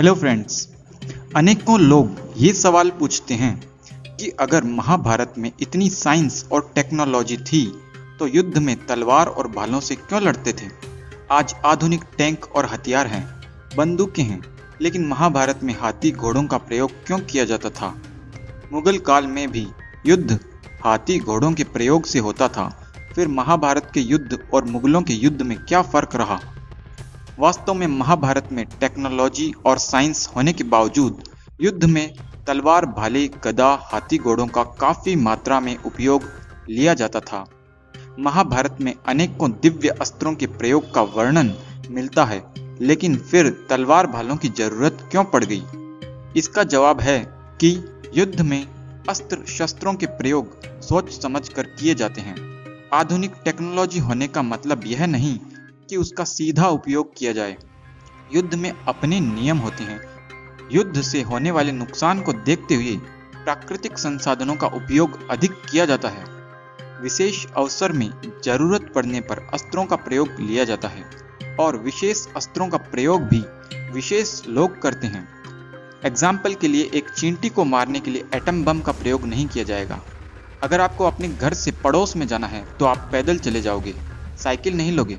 Hello friends. अनेकों लोग ये सवाल पूछते हैं कि अगर महाभारत में इतनी साइंस और टेक्नोलॉजी थी तो युद्ध में तलवार और भालों से क्यों लड़ते थे। आज आधुनिक टैंक और हथियार हैं, बंदूकें हैं, लेकिन महाभारत में हाथी घोड़ों का प्रयोग क्यों किया जाता था। मुगल काल में भी युद्ध हाथी घोड़ों के प्रयोग से होता था। फिर महाभारत के युद्ध और मुगलों के युद्ध में क्या फर्क रहा। वास्तव में महाभारत में टेक्नोलॉजी और साइंस होने के बावजूद युद्ध में तलवार, भाले, गदा, हाथी घोड़ों का काफी मात्रा में उपयोग लिया जाता था। महाभारत में अनेकों दिव्य अस्त्रों के प्रयोग का वर्णन मिलता है, लेकिन फिर तलवार भालों की जरूरत क्यों पड़ गई। इसका जवाब है कि युद्ध में अस्त्र शस्त्रों के प्रयोग सोच समझ कर किए जाते हैं। आधुनिक टेक्नोलॉजी होने का मतलब यह नहीं कि उसका सीधा उपयोग किया जाए। युद्ध में अपने नियम होते हैं। युद्ध से होने वाले नुकसान को देखते हुए प्राकृतिक संसाधनों का उपयोग अधिक किया जाता है। विशेष अवसर में जरूरत पड़ने पर अस्त्रों का प्रयोग लिया जाता है और विशेष अस्त्रों का प्रयोग भी विशेष लोग करते हैं। एग्जाम्पल के लिए, एक चींटी को मारने के लिए एटम बम का प्रयोग नहीं किया जाएगा। अगर आपको अपने घर से पड़ोस में जाना है तो आप पैदल चले जाओगे, साइकिल नहीं लोगे।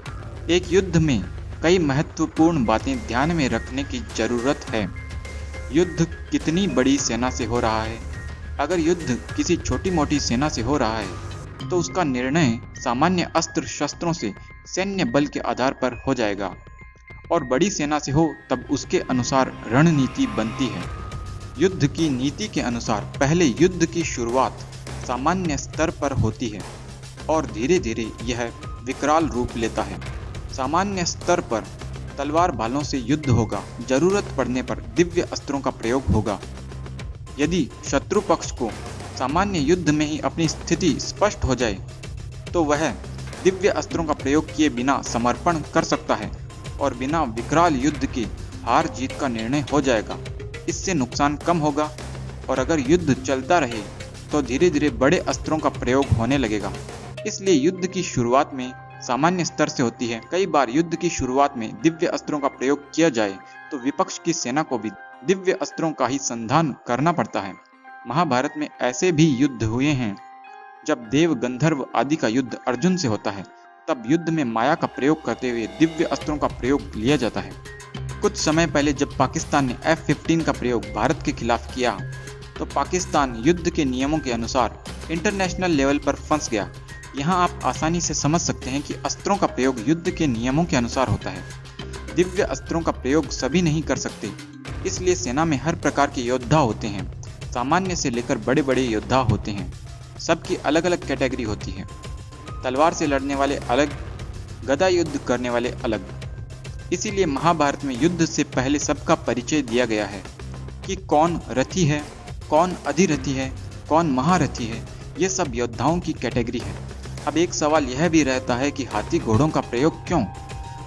एक युद्ध में कई महत्वपूर्ण बातें ध्यान में रखने की जरूरत है। युद्ध कितनी बड़ी सेना से हो रहा है। अगर युद्ध किसी छोटी मोटी सेना से हो रहा है तो उसका निर्णय सामान्य अस्त्र शस्त्रों से सैन्य बल के आधार पर हो जाएगा, और बड़ी सेना से हो तब उसके अनुसार रणनीति बनती है। युद्ध की नीति के अनुसार पहले युद्ध की शुरुआत सामान्य स्तर पर होती है और धीरे धीरे यह विकराल रूप लेता है। सामान्य स्तर पर तलवार भालों से युद्ध होगा, जरूरत पड़ने पर दिव्य अस्त्रों का प्रयोग होगा। यदि शत्रु पक्ष को सामान्य युद्ध में ही अपनी स्थिति स्पष्ट हो जाए तो वह दिव्य अस्त्रों का प्रयोग किए बिना समर्पण कर सकता है और बिना विकराल युद्ध की हार जीत का निर्णय हो जाएगा। इससे नुकसान कम होगा, और अगर युद्ध चलता रहे तो धीरे धीरे बड़े अस्त्रों का प्रयोग होने लगेगा। इसलिए युद्ध की शुरुआत में सामान्य स्तर से होती है। कई बार युद्ध की शुरुआत में दिव्य अस्त्रों का प्रयोग किया जाए तो विपक्ष की सेना को भी दिव्य अस्त्रों का ही संधान करना पड़ता है। महाभारत में ऐसे भी युद्ध हुए हैं। जब देव गंधर्व आदि का युद्ध अर्जुन से होता है तब युद्ध में माया का प्रयोग करते हुए दिव्य अस्त्रों का प्रयोग लिया जाता है। कुछ समय पहले जब पाकिस्तान ने F-15 का प्रयोग भारत के खिलाफ किया तो पाकिस्तान युद्ध के नियमों के अनुसार इंटरनेशनल लेवल पर फंस गया। यहाँ आप आसानी से समझ सकते हैं कि अस्त्रों का प्रयोग युद्ध के नियमों के अनुसार होता है। दिव्य अस्त्रों का प्रयोग सभी नहीं कर सकते, इसलिए सेना में हर प्रकार के योद्धा होते हैं। सामान्य से लेकर बड़े बड़े योद्धा होते हैं। सबकी अलग अलग कैटेगरी होती है। तलवार से लड़ने वाले अलग, गदा युद्ध करने वाले अलग। इसीलिए महाभारत में युद्ध से पहले सबका परिचय दिया गया है कि कौन रथी है, कौन अधिरथी है, कौन महारथी है। ये सब योद्धाओं की कैटेगरी है। अब एक सवाल यह भी रहता है कि हाथी घोड़ों का प्रयोग क्यों।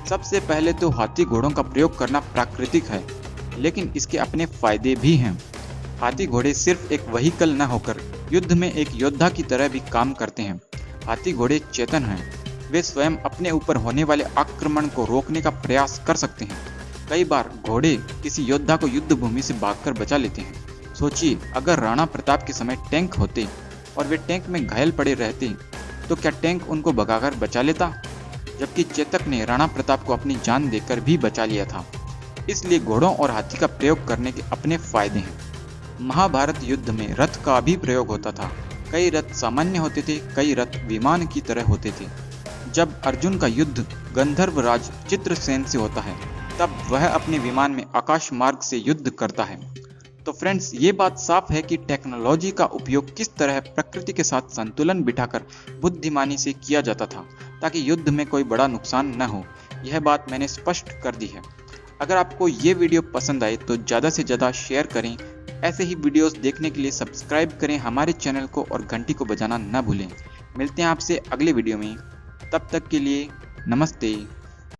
सबसे पहले तो हाथी घोड़ों का प्रयोग करना प्राकृतिक है, लेकिन इसके अपने फायदे भी हैं। हाथी घोड़े सिर्फ एक व्हीकल न होकर युद्ध में एक योद्धा की तरह भी काम करते हैं। हाथी घोड़े चेतन हैं। वे स्वयं अपने ऊपर होने वाले आक्रमण को रोकने का प्रयास कर सकते हैं। कई बार घोड़े किसी योद्धा को युद्ध भूमि से भागकर बचा लेते हैं। सोचिए, अगर राणा प्रताप के समय टैंक होते और वे टैंक में घायल पड़े रहते तो क्या टैंक उनको भगाकर बचा लेता। जबकि चेतक ने राणा प्रताप को अपनी जान देकर भी बचा लिया था। इसलिए घोड़ों और हाथी का प्रयोग करने के अपने फायदे हैं। महाभारत युद्ध में रथ का भी प्रयोग होता था। कई रथ सामान्य होते थे, कई रथ विमान की तरह होते थे। जब अर्जुन का युद्ध गंधर्व राज चित्रसेन से होता है तब वह अपने विमान में आकाश मार्ग से युद्ध करता है। तो फ्रेंड्स, ये बात साफ है कि टेक्नोलॉजी का उपयोग किस तरह प्रकृति के साथ संतुलन बिठाकर बुद्धिमानी से किया जाता था ताकि युद्ध में कोई बड़ा नुकसान न हो। यह बात मैंने स्पष्ट कर दी है। अगर आपको ये वीडियो पसंद आए तो ज़्यादा से ज़्यादा शेयर करें। ऐसे ही वीडियोस देखने के लिए सब्सक्राइब करें हमारे चैनल को और घंटी को बजाना न भूलें। मिलते हैं आपसे अगले वीडियो में। तब तक के लिए नमस्ते।